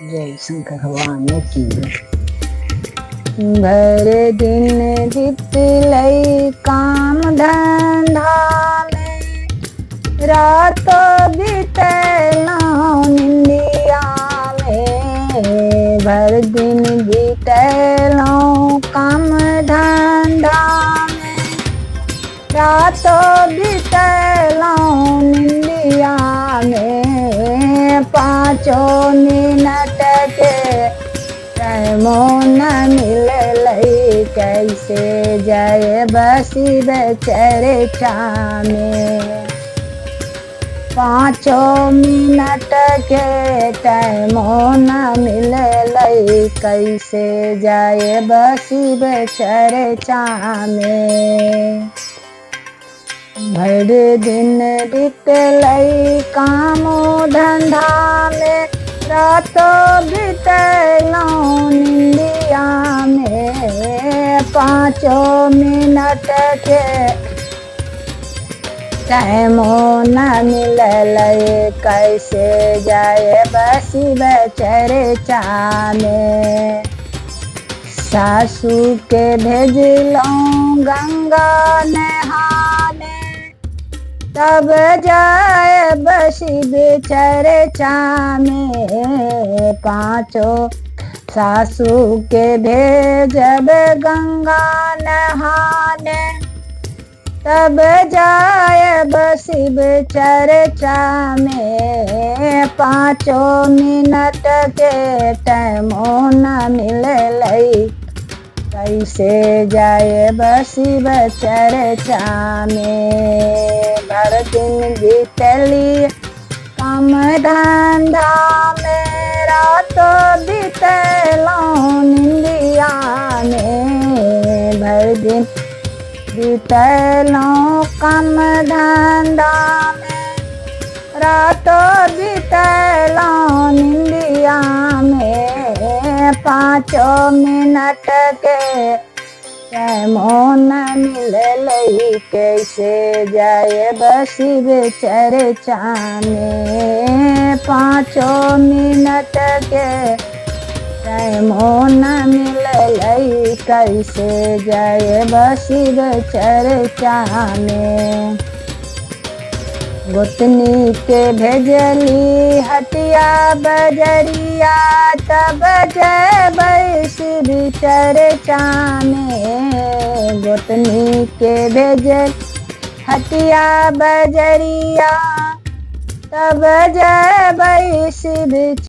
जय शंकर भगवान की। भर दिन बितलै काम धंधा में, रात बितैलौं निंदिया में। भर दिन बितैलौं काम धंधा में, रात बितैलौं निंदिया में। 5 मिनट के टाइमो न मिललै, कैसे जाए बसी चर्चा में। 5 मिनट के टाइमो न मिललै, कैसे जाए बसी चर्चा में। भर दिन बितलै कामो धंधा में, रात बितैलौं निंदिया में। 5 मिनट के टाइमो न मिललै, कैसे जाए बसी चर्चा में। सासू के भेजलौं गंगा नहाने, तब जाए बसी चर्चा में। 5 सासू के भेजब गंगा नहाने, तब जाए बसी चर्चा में। 5 मिनट के टाइमो न मिललै, कैसे जाए बसी चर्चा में। भर दिन बितली काम धंधा में, रात बितैलौं निंदिया में। भर दिन बितैलौं काम धंधा में, रात बितैलौं निंदिया में। 5 मिनट के टाइमो न मिललै, कैसे जाए बसी चर्चा में। 5 मिनट के टाइमो न मिललै, कैसे जाए बसी चर्चा में। गोतनी के भेजली हटिया बजरिया, तब जबै शिव चर्चा में। गोतनी के भेजल हटिया बजरिया, तब जबै शिव